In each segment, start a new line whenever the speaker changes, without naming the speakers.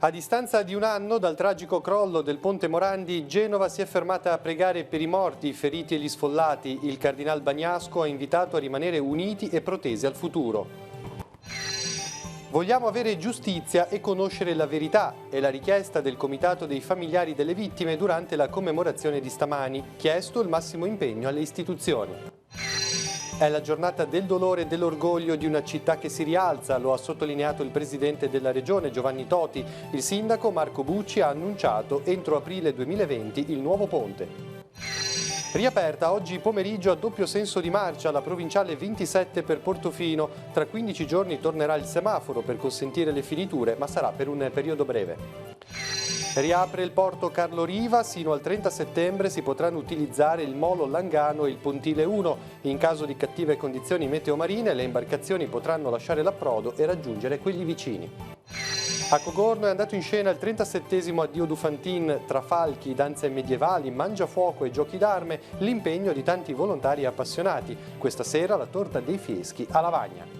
A distanza di un anno dal tragico crollo del ponte Morandi, Genova si è fermata a pregare per i morti, i feriti e gli sfollati. Il cardinal Bagnasco ha invitato a rimanere uniti e protesi al futuro. Vogliamo avere giustizia e conoscere la verità, è la richiesta del Comitato dei familiari delle vittime durante la commemorazione di stamani, chiesto il massimo impegno alle istituzioni. È la giornata del dolore e dell'orgoglio di una città che si rialza, lo ha sottolineato il presidente della regione Giovanni Toti. Il sindaco Marco Bucci ha annunciato entro aprile 2020 il nuovo ponte. Riaperta oggi pomeriggio a doppio senso di marcia la provinciale 27 per Portofino. Tra 15 giorni tornerà il semaforo per consentire le finiture, ma sarà per un periodo breve. Riapre il porto Carlo Riva, sino al 30 settembre si potranno utilizzare il molo Langano e il pontile 1. In caso di cattive condizioni meteomarine le imbarcazioni potranno lasciare l'approdo e raggiungere quelli vicini. A Cogorno è andato in scena il 37esimo Addio Dufantin, tra falchi, danze medievali, mangiafuoco e giochi d'arme, l'impegno di tanti volontari appassionati. Questa sera la torta dei Fieschi a Lavagna.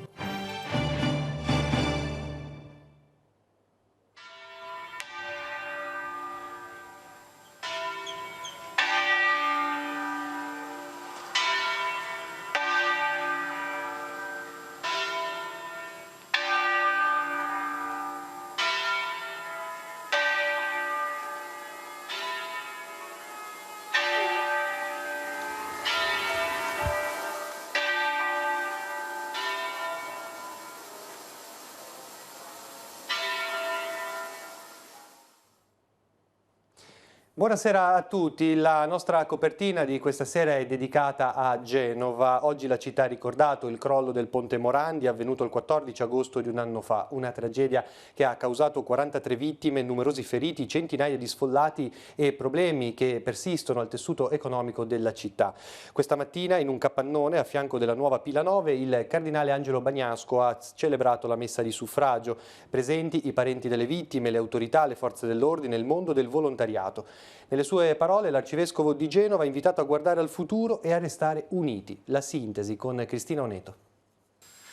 Buonasera a tutti, la nostra copertina di questa sera è dedicata a Genova. Oggi la città ha ricordato il crollo del ponte Morandi avvenuto il 14 agosto di un anno fa, una tragedia che ha causato 43 vittime, numerosi feriti, centinaia di sfollati e problemi che persistono al tessuto economico della città. Questa mattina in un capannone a fianco della nuova Pila 9 il cardinale Angelo Bagnasco ha celebrato la messa di suffragio, presenti i parenti delle vittime, le autorità, le forze dell'ordine, il mondo del volontariato. Nelle sue parole l'arcivescovo di Genova ha invitato a guardare al futuro e a restare uniti. La sintesi con Cristina Oneto.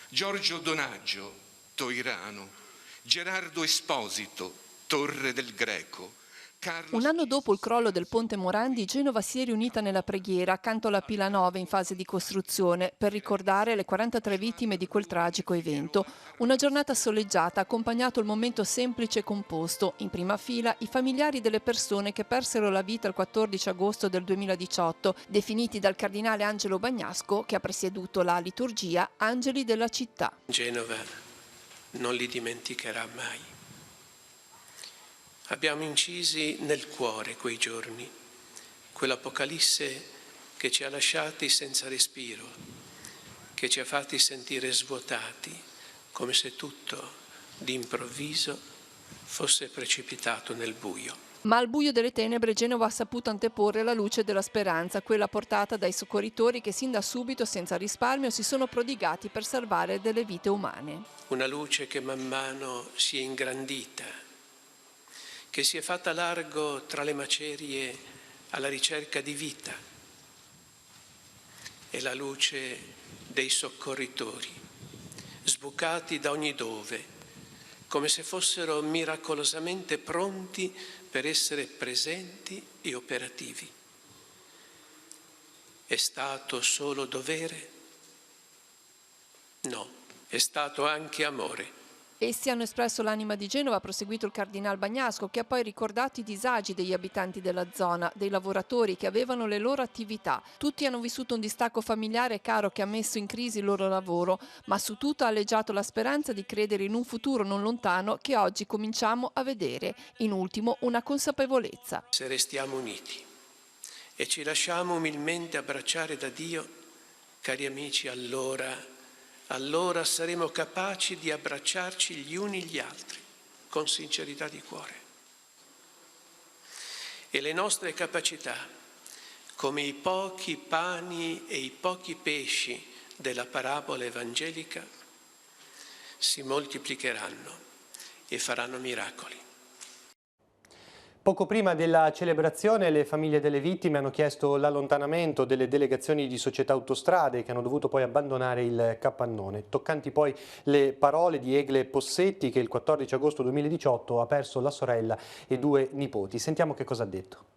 Giorgio Donaggio, Toirano, Gerardo Esposito, Torre del Greco.
Un anno dopo il crollo del ponte Morandi, Genova si è riunita nella preghiera accanto alla Pila 9 in fase di costruzione per ricordare le 43 vittime di quel tragico evento. Una giornata soleggiata ha accompagnato il momento semplice e composto. In prima fila i familiari delle persone che persero la vita il 14 agosto del 2018, definiti dal cardinale Angelo Bagnasco, che ha presieduto la liturgia Angeli della città.
Genova non li dimenticherà mai. Abbiamo incisi nel cuore quei giorni, quell'Apocalisse che ci ha lasciati senza respiro, che ci ha fatti sentire svuotati, come se tutto, d'improvviso, fosse precipitato nel buio.
Ma al buio delle tenebre Genova ha saputo anteporre la luce della speranza, quella portata dai soccorritori che sin da subito, senza risparmio, si sono prodigati per salvare delle vite umane.
Una luce che man mano si è ingrandita, che si è fatta largo tra le macerie alla ricerca di vita. È la luce dei soccorritori, sbucati da ogni dove, come se fossero miracolosamente pronti per essere presenti e operativi. È stato solo dovere? No, è stato anche amore.
Essi hanno espresso l'anima di Genova, ha proseguito il cardinal Bagnasco, che ha poi ricordato i disagi degli abitanti della zona, dei lavoratori che avevano le loro attività. Tutti hanno vissuto un distacco familiare caro che ha messo in crisi il loro lavoro, ma su tutto ha alleggiato la speranza di credere in un futuro non lontano che oggi cominciamo a vedere. In ultimo, una consapevolezza.
Se restiamo uniti e ci lasciamo umilmente abbracciare da Dio, cari amici, allora saremo capaci di abbracciarci gli uni gli altri con sincerità di cuore. E le nostre capacità, come i pochi pani e i pochi pesci della parabola evangelica, si moltiplicheranno e faranno miracoli.
Poco prima della celebrazione le famiglie delle vittime hanno chiesto l'allontanamento delle delegazioni di Società Autostrade che hanno dovuto poi abbandonare il capannone. Toccanti poi le parole di Egle Possetti che il 14 agosto 2018 ha perso la sorella e 2 nipoti. Sentiamo che cosa ha detto.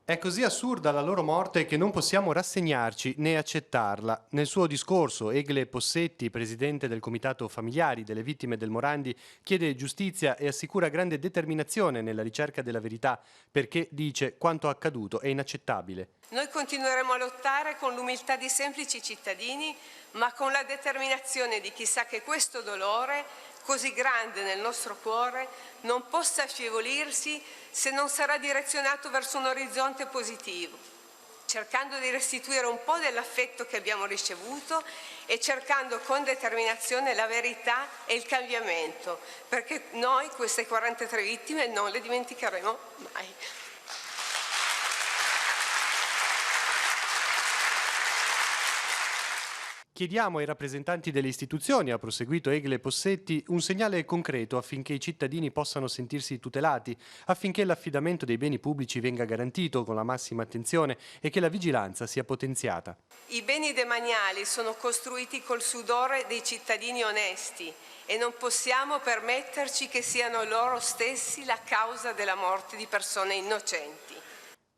È così assurda la loro morte che non possiamo rassegnarci né accettarla. Nel suo discorso, Egle Possetti, presidente del Comitato Familiari delle Vittime del Morandi, chiede giustizia e assicura grande determinazione nella ricerca della verità, perché, dice, quanto accaduto è inaccettabile.
Noi continueremo a lottare con l'umiltà di semplici cittadini, ma con la determinazione di chi sa che questo dolore, così grande nel nostro cuore, non possa affievolirsi se non sarà direzionato verso un orizzonte positivo, cercando di restituire un po' dell'affetto che abbiamo ricevuto e cercando con determinazione la verità e il cambiamento, perché noi queste 43 vittime non le dimenticheremo mai.
Chiediamo ai rappresentanti delle istituzioni, ha proseguito Egle Possetti, un segnale concreto affinché i cittadini possano sentirsi tutelati, affinché l'affidamento dei beni pubblici venga garantito con la massima attenzione e che la vigilanza sia potenziata.
I beni demaniali sono costruiti col sudore dei cittadini onesti e non possiamo permetterci che siano loro stessi la causa della morte di persone innocenti.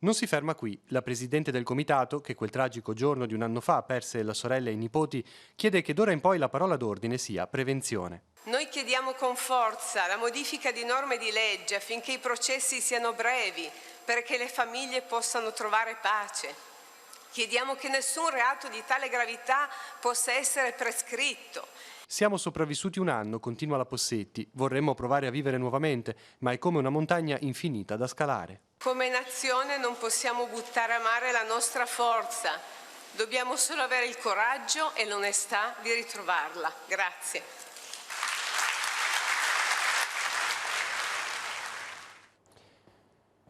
Non si ferma qui. La presidente del comitato, che quel tragico giorno di un anno fa perse la sorella e i nipoti, chiede che d'ora in poi la parola d'ordine sia prevenzione.
Noi chiediamo con forza la modifica di norme di legge affinché i processi siano brevi, perché le famiglie possano trovare pace. Chiediamo che nessun reato di tale gravità possa essere prescritto.
Siamo sopravvissuti un anno, continua la Possetti. Vorremmo provare a vivere nuovamente, ma è come una montagna infinita da scalare.
Come nazione non possiamo buttare a mare la nostra forza. Dobbiamo solo avere il coraggio e l'onestà di ritrovarla. Grazie.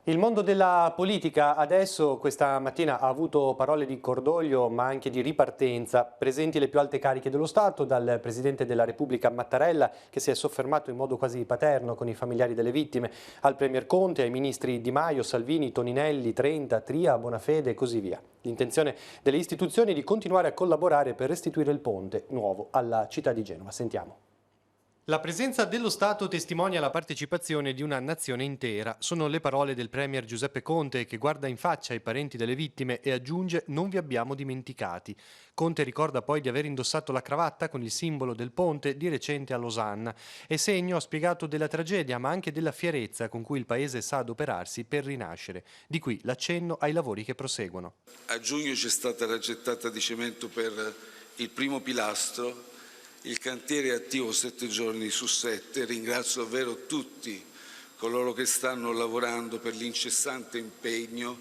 Il mondo della politica adesso questa mattina ha avuto parole di cordoglio ma anche di ripartenza. Presenti le più alte cariche dello Stato, dal Presidente della Repubblica Mattarella che si è soffermato in modo quasi paterno con i familiari delle vittime, al Premier Conte, ai ministri Di Maio, Salvini, Toninelli, Trenta, Tria, Bonafede e così via. L'intenzione delle istituzioni è di continuare a collaborare per restituire il ponte nuovo alla città di Genova. Sentiamo. La presenza dello Stato testimonia la partecipazione di una nazione intera. Sono le parole del Premier Giuseppe Conte che guarda in faccia i parenti delle vittime e aggiunge «Non vi abbiamo dimenticati». Conte ricorda poi di aver indossato la cravatta con il simbolo del ponte di recente a Losanna. È segno, ha spiegato, della tragedia ma anche della fierezza con cui il Paese sa adoperarsi per rinascere. Di qui l'accenno ai lavori che proseguono.
A giugno c'è stata la gettata di cemento per il primo pilastro. Il cantiere è attivo 7 giorni su 7, ringrazio davvero tutti coloro che stanno lavorando per l'incessante impegno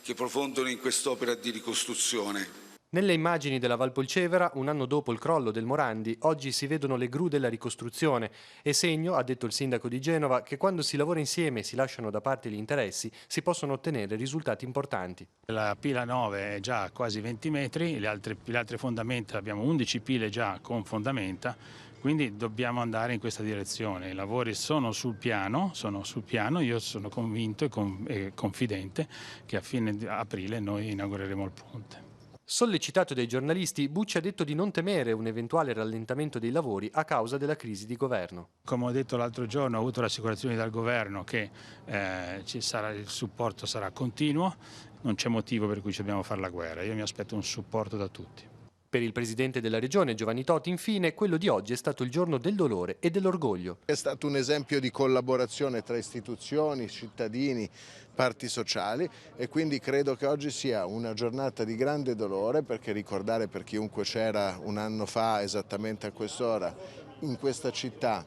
che profondono in quest'opera di ricostruzione.
Nelle immagini della Valpolcevera, un anno dopo il crollo del Morandi, oggi si vedono le gru della ricostruzione e segno, ha detto il sindaco di Genova, che quando si lavora insieme e si lasciano da parte gli interessi si possono ottenere risultati importanti.
La pila 9 è già a quasi 20 metri, le altre fondamenta, abbiamo 11 pile già con fondamenta, quindi dobbiamo andare in questa direzione. I lavori sono sul piano, io sono convinto e confidente che a fine aprile noi inaugureremo il ponte.
Sollecitato dai giornalisti, Bucci ha detto di non temere un eventuale rallentamento dei lavori a causa della crisi di governo.
Come ho detto l'altro giorno, ho avuto l'assicurazione dal governo che il supporto sarà continuo, non c'è motivo per cui ci dobbiamo fare la guerra, io mi aspetto un supporto da tutti.
Per il presidente della regione Giovanni Toti, infine, quello di oggi è stato il giorno del dolore e dell'orgoglio.
È stato un esempio di collaborazione tra istituzioni, cittadini, parti sociali e quindi credo che oggi sia una giornata di grande dolore perché ricordare per chiunque c'era un anno fa esattamente a quest'ora in questa città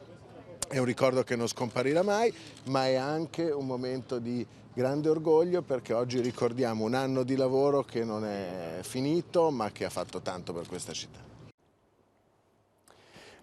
è un ricordo che non scomparirà mai, ma è anche un momento di grande orgoglio perché oggi ricordiamo un anno di lavoro che non è finito ma che ha fatto tanto per questa città.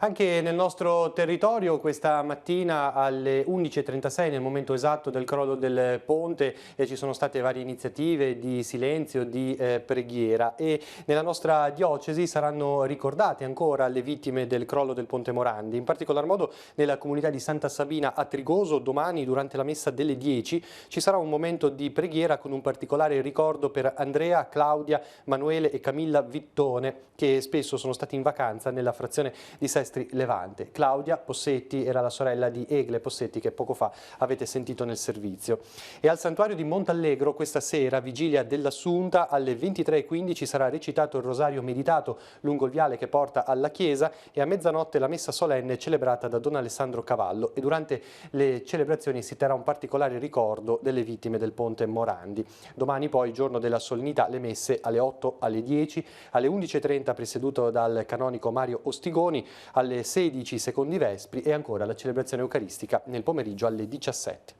Anche nel nostro territorio questa mattina alle 11:36, nel momento esatto del crollo del ponte, ci sono state varie iniziative di silenzio, di preghiera, e nella nostra diocesi saranno ricordate ancora le vittime del crollo del ponte Morandi, in particolar modo nella comunità di Santa Sabina a Trigoso. Domani durante la messa delle 10 ci sarà un momento di preghiera con un particolare ricordo per Andrea, Claudia, Manuele e Camilla Vittone, che spesso sono stati in vacanza nella frazione di Sestri Levante. Claudia Possetti era la sorella di Egle Possetti, che poco fa avete sentito nel servizio. E al santuario di Montallegro questa sera, vigilia dell'Assunta, alle 23:15 sarà recitato il rosario meditato lungo il viale che porta alla chiesa, e a mezzanotte la messa solenne celebrata da Don Alessandro Cavallo, e durante le celebrazioni si terrà un particolare ricordo delle vittime del ponte Morandi. Domani poi, giorno della solennità, le messe alle 8, alle 10, alle 11:30 presieduto dal canonico Mario Ostigoni, alle 16 secondi vespri, e ancora la celebrazione eucaristica nel pomeriggio alle 17.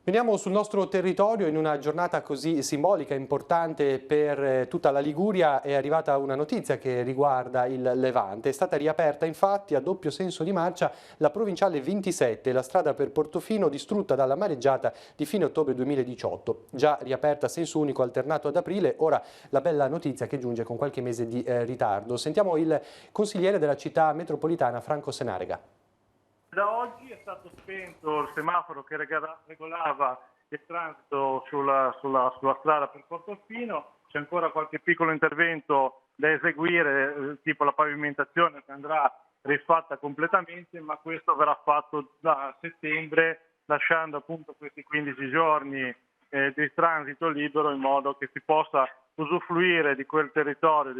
Veniamo sul nostro territorio. In una giornata così simbolica e importante per tutta la Liguria è arrivata una notizia che riguarda il Levante. È stata riaperta infatti a doppio senso di marcia la provinciale 27, la strada per Portofino distrutta dalla mareggiata di fine ottobre 2018. Già riaperta a senso unico alternato ad aprile, ora la bella notizia che giunge con qualche mese di ritardo. Sentiamo il consigliere della città metropolitana Franco Senarega.
Da oggi è stato spento il semaforo che regolava il transito sulla strada per Portofino. C'è ancora qualche piccolo intervento da eseguire, tipo la pavimentazione che andrà rifatta completamente, ma questo verrà fatto da settembre, lasciando appunto questi 15 giorni di transito libero, in modo che si possa usufruire di quel territorio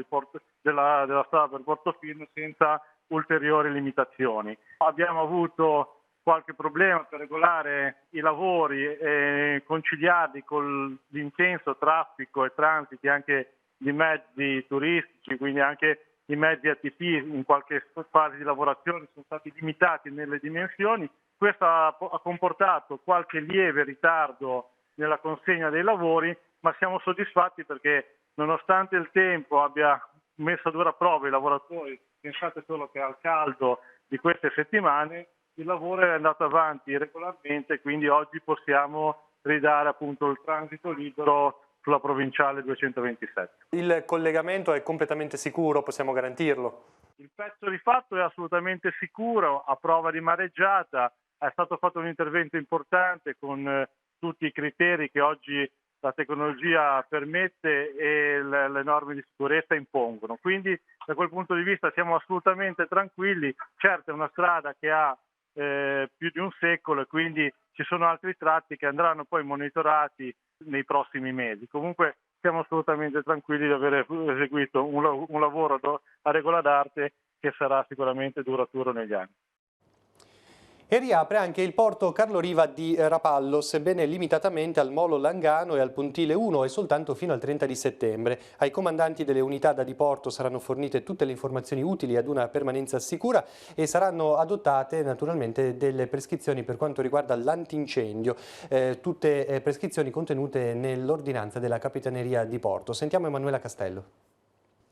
della strada per Portofino senza ulteriori limitazioni. Abbiamo avuto qualche problema per regolare i lavori e conciliarli con l'intenso traffico e transiti anche di mezzi turistici, quindi anche i mezzi ATP in qualche fase di lavorazione sono stati limitati nelle dimensioni. Questo ha comportato qualche lieve ritardo nella consegna dei lavori, ma siamo soddisfatti perché, nonostante il tempo abbia messo a dura prova i lavoratori, pensate solo che al caldo di queste settimane il lavoro è andato avanti regolarmente, quindi oggi possiamo ridare appunto il transito libero sulla provinciale 227.
Il collegamento è completamente sicuro, possiamo garantirlo?
Il pezzo rifatto è assolutamente sicuro, a prova di mareggiata. È stato fatto un intervento importante con tutti i criteri che oggi la tecnologia permette e le norme di sicurezza impongono. Quindi da quel punto di vista siamo assolutamente tranquilli. Certo, è una strada che ha più di un secolo, e quindi ci sono altri tratti che andranno poi monitorati nei prossimi mesi. Comunque siamo assolutamente tranquilli di aver eseguito un lavoro a regola d'arte che sarà sicuramente duraturo negli anni.
E riapre anche il porto Carlo Riva di Rapallo, sebbene limitatamente al molo Langano e al Pontile 1, e soltanto fino al 30 di settembre. Ai comandanti delle unità da diporto saranno fornite tutte le informazioni utili ad una permanenza sicura, e saranno adottate naturalmente delle prescrizioni per quanto riguarda l'antincendio, tutte prescrizioni contenute nell'ordinanza della Capitaneria di Porto. Sentiamo Emanuela Castello.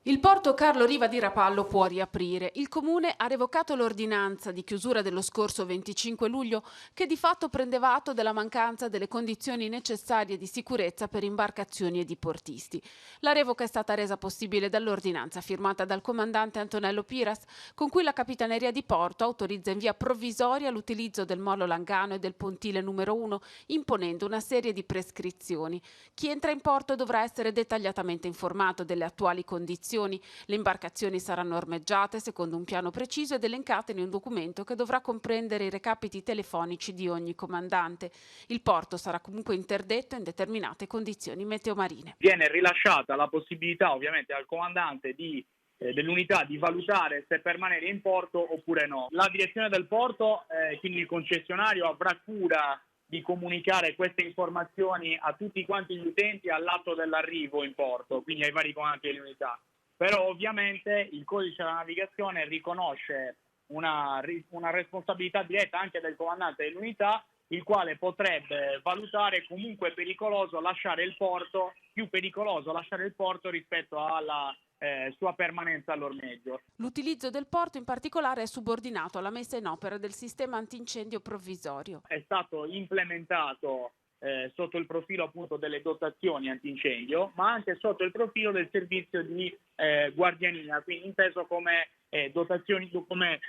Il porto Carlo Riva di Rapallo può riaprire. Il Comune ha revocato l'ordinanza di chiusura dello scorso 25 luglio che di fatto prendeva atto della mancanza delle condizioni necessarie di sicurezza per imbarcazioni e diportisti. La revoca è stata resa possibile dall'ordinanza firmata dal comandante Antonello Piras, con cui la Capitaneria di Porto autorizza in via provvisoria l'utilizzo del molo Langano e del pontile numero 1, imponendo una serie di prescrizioni. Chi entra in porto dovrà essere dettagliatamente informato delle attuali condizioni. Le imbarcazioni saranno ormeggiate secondo un piano preciso ed elencate in un documento che dovrà comprendere i recapiti telefonici di ogni comandante. Il porto sarà comunque interdetto in determinate condizioni meteomarine.
Viene rilasciata la possibilità ovviamente al comandante dell'unità di valutare se permanere in porto oppure no. La direzione del porto, quindi il concessionario, avrà cura di comunicare queste informazioni a tutti quanti gli utenti all'atto dell'arrivo in porto, quindi ai vari comandanti delle unità. Però ovviamente il codice della navigazione riconosce una responsabilità diretta anche del comandante dell'unità, il quale potrebbe valutare comunque pericoloso lasciare il porto, più pericoloso lasciare il porto rispetto alla sua permanenza all'ormeggio.
L'utilizzo del porto in particolare è subordinato alla messa in opera del sistema antincendio provvisorio.
È stato implementato sotto il profilo appunto delle dotazioni antincendio, ma anche sotto il profilo del servizio di guardiania, quindi inteso come dotazioni, come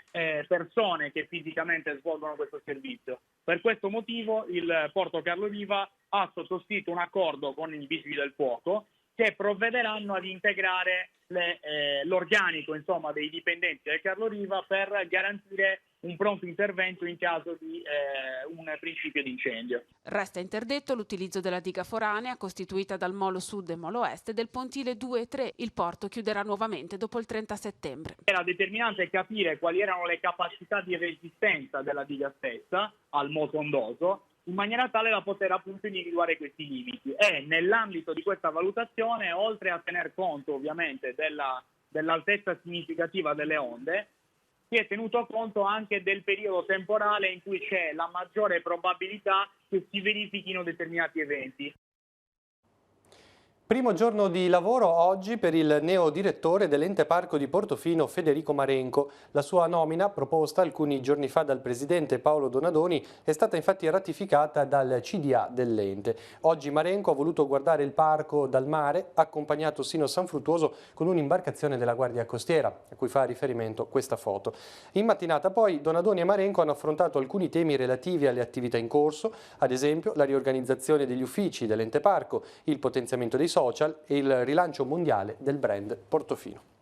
persone che fisicamente svolgono questo servizio. Per questo motivo il Porto Carlo Riva ha sottoscritto un accordo con i Vigili del Fuoco che provvederanno ad integrare l'organico dei dipendenti del Carlo Riva per garantire un pronto intervento in caso di un principio di incendio.
Resta interdetto l'utilizzo della diga foranea costituita dal molo sud e molo est del pontile 2 e 3. Il porto chiuderà nuovamente dopo il 30 settembre.
Era determinante capire quali erano le capacità di resistenza della diga stessa al moto ondoso, in maniera tale da poter appunto individuare questi limiti. E nell'ambito di questa valutazione, oltre a tener conto ovviamente dell'altezza significativa delle onde, si è tenuto conto anche del periodo temporale in cui c'è la maggiore probabilità che si verifichino determinati eventi.
Primo giorno di lavoro oggi per il neodirettore dell'Ente Parco di Portofino Federico Marenco. La sua nomina, proposta alcuni giorni fa dal presidente Paolo Donadoni, è stata infatti ratificata dal CDA dell'ente. Oggi Marenco ha voluto guardare il parco dal mare, accompagnato sino a San Fruttuoso con un'imbarcazione della Guardia Costiera, a cui fa riferimento questa foto. In mattinata poi Donadoni e Marenco hanno affrontato alcuni temi relativi alle attività in corso, ad esempio la riorganizzazione degli uffici dell'Ente Parco, il potenziamento dei social e il rilancio mondiale del brand Portofino.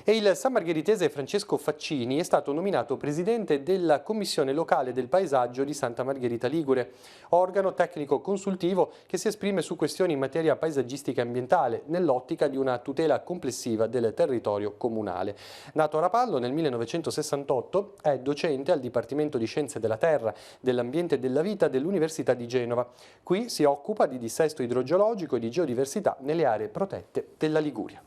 E il sammargheritese Francesco Faccini è stato nominato presidente della Commissione locale del paesaggio di Santa Margherita Ligure, organo tecnico consultivo che si esprime su questioni in materia paesaggistica e ambientale nell'ottica di una tutela complessiva del territorio comunale. Nato a Rapallo nel 1968, è docente al Dipartimento di Scienze della Terra, dell'Ambiente e della Vita dell'Università di Genova. Qui si occupa di dissesto idrogeologico e di geodiversità nelle aree protette della Liguria.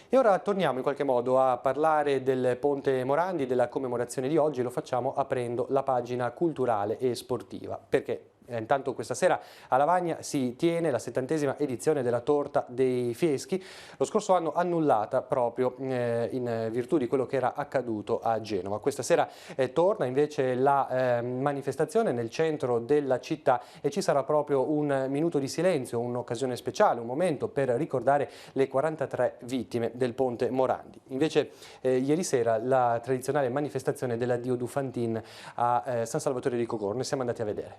E ora torniamo in qualche modo a parlare del Ponte Morandi, della commemorazione di oggi, lo facciamo aprendo la pagina culturale e sportiva, perché intanto questa sera a Lavagna si tiene la 70ª edizione della Torta dei Fieschi, lo scorso anno annullata proprio in virtù di quello che era accaduto a Genova. Questa sera torna invece la manifestazione nel centro della città e ci sarà proprio un minuto di silenzio, un'occasione speciale, un momento per ricordare le 43 vittime del Ponte Morandi. Invece ieri sera la tradizionale manifestazione della Dio du Fantin a San Salvatore di Cogorno, e siamo andati a vedere.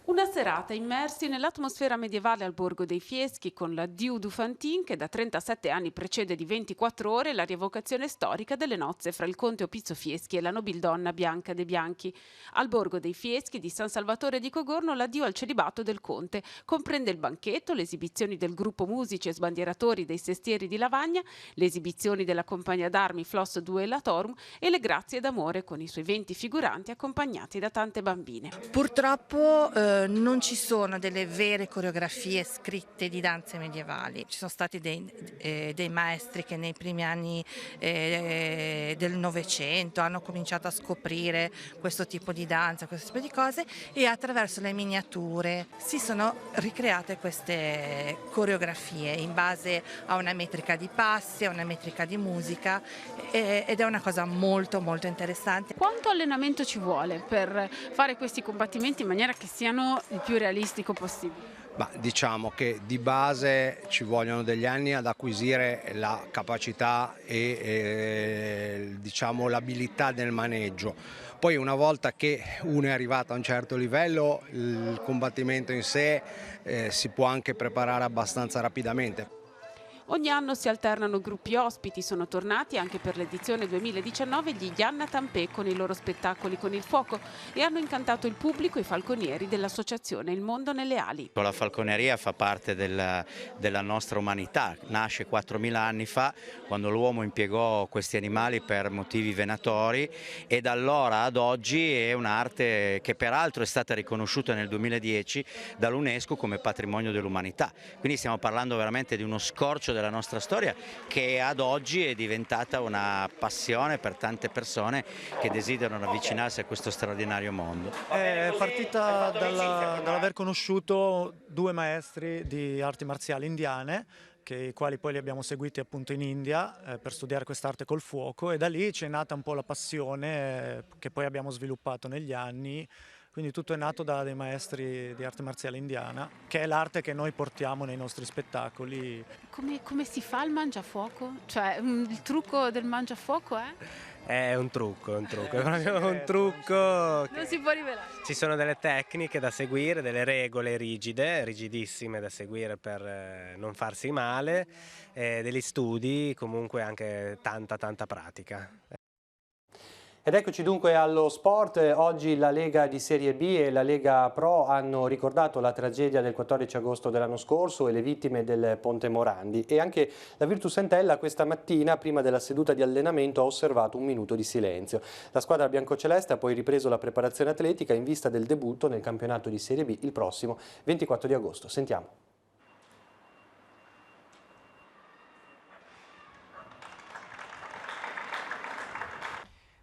Una serata immersi nell'atmosfera medievale al Borgo dei Fieschi con la Dieu du Fantin che da 37 anni precede di 24 ore la rievocazione storica delle nozze fra il conte Opizio Fieschi e la nobildonna Bianca de' Bianchi. Al Borgo dei Fieschi di San Salvatore di Cogorno l'addio al celibato del conte comprende il banchetto, le esibizioni del gruppo musici e sbandieratori dei Sestieri di Lavagna, le esibizioni della compagnia d'armi Floss Duellatorum e le grazie d'amore con i suoi 20 figuranti accompagnati da tante bambine.
Purtroppo non ci sono delle vere coreografie scritte di danze medievali. Ci sono stati dei maestri che nei primi anni del Novecento hanno cominciato a scoprire questo tipo di danza, questo tipo di cose, e attraverso le miniature si sono ricreate queste coreografie in base a una metrica di passi, a una metrica di musica, ed è una cosa molto molto interessante.
Quanto allenamento ci vuole per fare questi combattimenti in maniera che siano il più realistico possibile?
Diciamo che di base ci vogliono degli anni ad acquisire la capacità e diciamo l'abilità del maneggio. Poi una volta che uno è arrivato a un certo livello, il combattimento in sé si può anche preparare abbastanza rapidamente.
Ogni anno si alternano gruppi ospiti, sono tornati anche per l'edizione 2019 gli Yanna Tampè con i loro spettacoli con il fuoco e hanno incantato il pubblico e i falconieri dell'associazione Il Mondo nelle Ali.
La falconeria fa parte della nostra umanità, nasce 4.000 anni fa quando l'uomo impiegò questi animali per motivi venatori e da allora ad oggi è un'arte che peraltro è stata riconosciuta nel 2010 dall'UNESCO come patrimonio dell'umanità. Quindi stiamo parlando veramente di uno scorcio della nostra storia che ad oggi è diventata una passione per tante persone che desiderano avvicinarsi a questo straordinario mondo.
È partita dall'aver conosciuto due maestri di arti marziali indiane, i quali poi li abbiamo seguiti appunto in India per studiare quest'arte col fuoco, e da lì ci è nata un po' la passione che poi abbiamo sviluppato negli anni. Quindi tutto è nato da dei maestri di arte marziale indiana, che è l'arte che noi portiamo nei nostri spettacoli.
Come si fa il mangiafuoco? Cioè, il trucco del mangiafuoco è?
È un trucco, è proprio un trucco.
Non si può rivelare.
Ci sono delle tecniche da seguire, delle regole rigide, rigidissime da seguire per non farsi male, degli studi, comunque anche tanta pratica.
Ed eccoci dunque allo sport. Oggi la Lega di Serie B e la Lega Pro hanno ricordato la tragedia del 14 agosto dell'anno scorso e le vittime del Ponte Morandi, e anche la Virtus Entella questa mattina, prima della seduta di allenamento, ha osservato un minuto di silenzio. La squadra biancoceleste ha poi ripreso la preparazione atletica in vista del debutto nel campionato di Serie B il prossimo 24 di agosto. Sentiamo.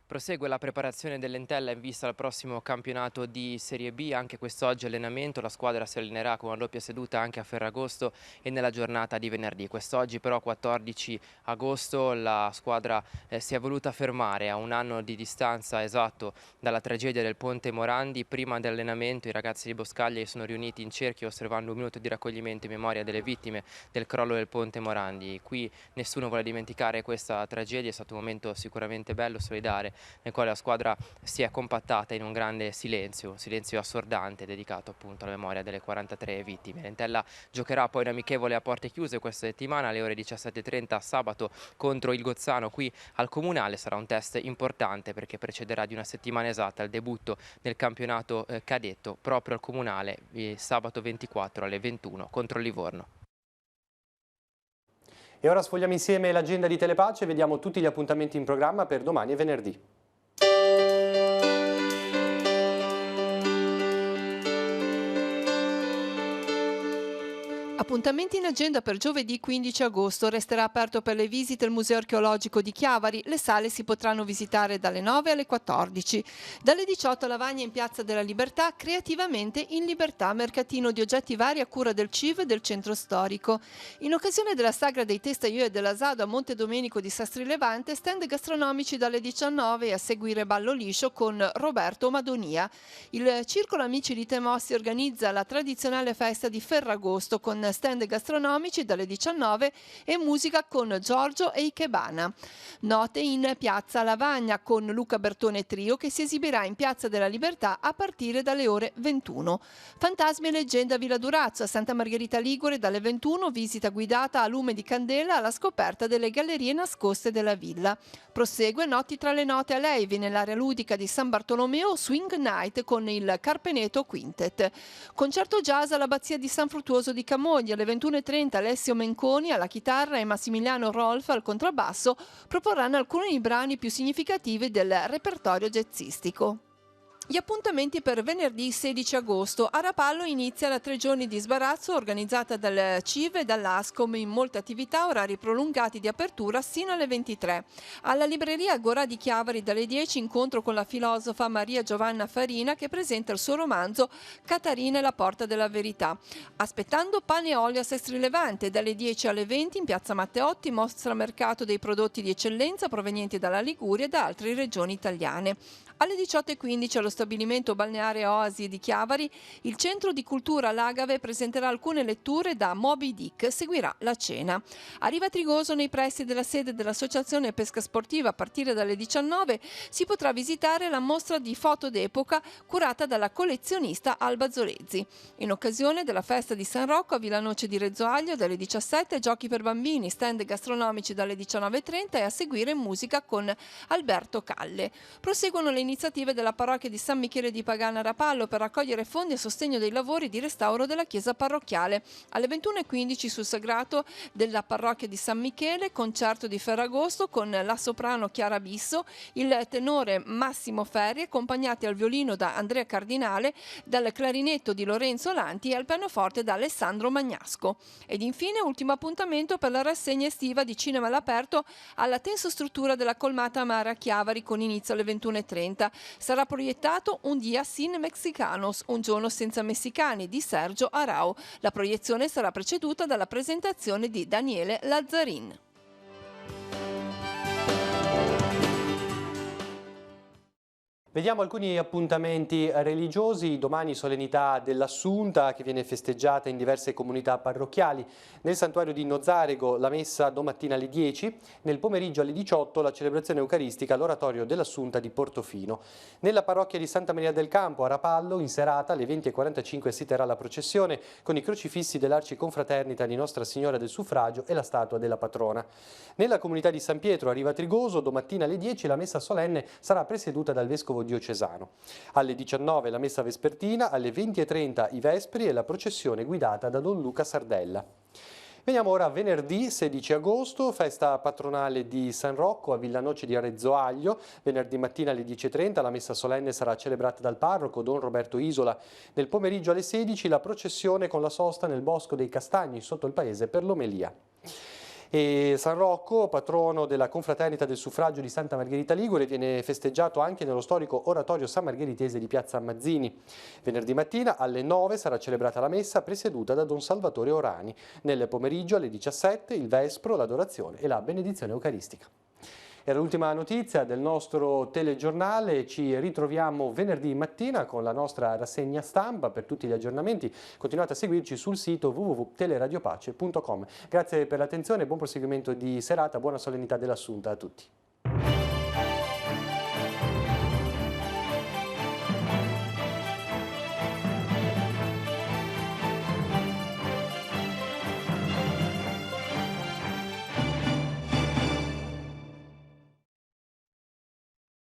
Prosegue la preparazione dell'Entella in vista al prossimo campionato di Serie B. Anche quest'oggi allenamento, la squadra si allenerà con una doppia seduta anche a Ferragosto e nella giornata di venerdì. Quest'oggi però 14 agosto la squadra si è voluta fermare a un anno di distanza esatto dalla tragedia del Ponte Morandi. Prima dell'allenamento i ragazzi di Boscaglia sono riuniti in cerchio osservando un minuto di raccoglimento in memoria delle vittime del crollo del Ponte Morandi. Qui nessuno vuole dimenticare questa tragedia, è stato un momento sicuramente bello, solidale, nel quale la squadra si è compattata in un grande silenzio, un silenzio assordante dedicato appunto alla memoria delle 43 vittime. L'Entella giocherà poi un amichevole a porte chiuse questa settimana alle ore 17:30 sabato contro il Gozzano qui al Comunale. Sarà un test importante perché precederà di una settimana esatta il debutto nel campionato cadetto proprio al Comunale sabato 24 alle 21 contro il Livorno.
E ora sfogliamo insieme l'agenda di Telepace e vediamo tutti gli appuntamenti in programma per domani e venerdì.
Appuntamenti in agenda per giovedì 15 agosto. Resterà aperto per le visite il Museo Archeologico di Chiavari. Le sale si potranno visitare dalle 9 alle 14. Dalle 18 Lavagna in Piazza della Libertà, Creativamente in Libertà, mercatino di oggetti vari a cura del CIV e del centro storico. In occasione della sagra dei Testaiò e dell'Asado a Monte Domenico di Sastri Levante, stand gastronomici dalle 19 e a seguire ballo liscio con Roberto Madonia. Il Circolo Amici di Temossi organizza la tradizionale festa di Ferragosto con stand gastronomici dalle 19 e musica con Giorgio e Ikebana. Note in Piazza Lavagna con Luca Bertone Trio che si esibirà in Piazza della Libertà a partire dalle ore 21. Fantasmi e leggenda a Villa Durazzo, a Santa Margherita Ligure dalle 21, visita guidata a lume di candela alla scoperta delle gallerie nascoste della villa. Prosegue Notti tra le note a Leivi nell'area ludica di San Bartolomeo, Swing Night con il Carpeneto Quintet. Concerto jazz all'Abbazia di San Fruttuoso di Camogli alle 21:30. Alessio Menconi alla chitarra e Massimiliano Rolf al contrabbasso proporranno alcuni dei brani più significativi del repertorio jazzistico. Gli appuntamenti per venerdì 16 agosto. A Rapallo inizia la 3 giorni di sbarazzo organizzata dal CIV e dall'ASCOM in molte attività, orari prolungati di apertura sino alle 23. Alla libreria Agorà di Chiavari dalle 10 incontro con la filosofa Maria Giovanna Farina che presenta il suo romanzo Catarina e la porta della verità. Aspettando pane e olio a Sestri Levante dalle 10 alle 20 in piazza Matteotti, mostra mercato dei prodotti di eccellenza provenienti dalla Liguria e da altre regioni italiane. Alle 18:15 allo stabilimento balneare Oasi di Chiavari, il Centro di Cultura L'Agave presenterà alcune letture da Moby Dick, seguirà la cena. A Riva Trigoso, nei pressi della sede dell'Associazione Pesca Sportiva, a partire dalle 19 si potrà visitare la mostra di foto d'epoca curata dalla collezionista Alba Zolezzi. In occasione della festa di San Rocco a Villanoce di Rezzoaglio dalle 17 giochi per bambini, stand gastronomici dalle 19:30 e a seguire musica con Alberto Calle. Proseguono le iniziative della parrocchia di San Michele di Pagana Rapallo per raccogliere fondi a sostegno dei lavori di restauro della chiesa parrocchiale. Alle 21:15 sul sagrato della parrocchia di San Michele, concerto di Ferragosto con la soprano Chiara Bisso, il tenore Massimo Ferri, accompagnati al violino da Andrea Cardinale, dal clarinetto di Lorenzo Lanti e al pianoforte da Alessandro Magnasco. Ed infine ultimo appuntamento per la rassegna estiva di cinema all'aperto alla tensostruttura della Colmata Amara a Chiavari con inizio alle 21:30. 20:30. Sarà proiettato Un día sin mexicanos, un giorno senza messicani di Sergio Arau. La proiezione sarà preceduta dalla presentazione di Daniele Lazzarin.
Vediamo alcuni appuntamenti religiosi. Domani solennità dell'Assunta che viene festeggiata in diverse comunità parrocchiali. Nel santuario di Nozzarego la messa domattina alle 10, nel pomeriggio alle 18 la celebrazione eucaristica all'oratorio dell'Assunta di Portofino. Nella parrocchia di Santa Maria del Campo a Rapallo in serata alle 20:45 si terrà la processione con i crocifissi dell'Arciconfraternita di Nostra Signora del Suffragio e la statua della patrona. Nella comunità di San Pietro a Riva Trigoso domattina alle 10 la messa solenne sarà presieduta dal vescovo diocesano. Alle 19 la messa vespertina, alle 20:30 i vespri e la processione guidata da Don Luca Sardella. Veniamo ora a venerdì 16 agosto, festa patronale di San Rocco a Villanoce di Arezzo Aglio. Venerdì mattina alle 10:30 la messa solenne sarà celebrata dal parroco Don Roberto Isola. Nel pomeriggio alle 16 la processione con la sosta nel Bosco dei Castagni sotto il paese per l'omelia. E San Rocco, patrono della confraternita del suffragio di Santa Margherita Ligure, viene festeggiato anche nello storico oratorio San Margheritese di Piazza Mazzini. Venerdì mattina alle 9 sarà celebrata la messa presieduta da Don Salvatore Orani. Nel pomeriggio alle 17 il vespro, l'adorazione e la benedizione eucaristica. Era l'ultima notizia del nostro telegiornale, ci ritroviamo venerdì mattina con la nostra rassegna stampa. Per tutti gli aggiornamenti continuate a seguirci sul sito www.teleradiopace.com. Grazie per l'attenzione, buon proseguimento di serata, buona solennità dell'Assunta a tutti.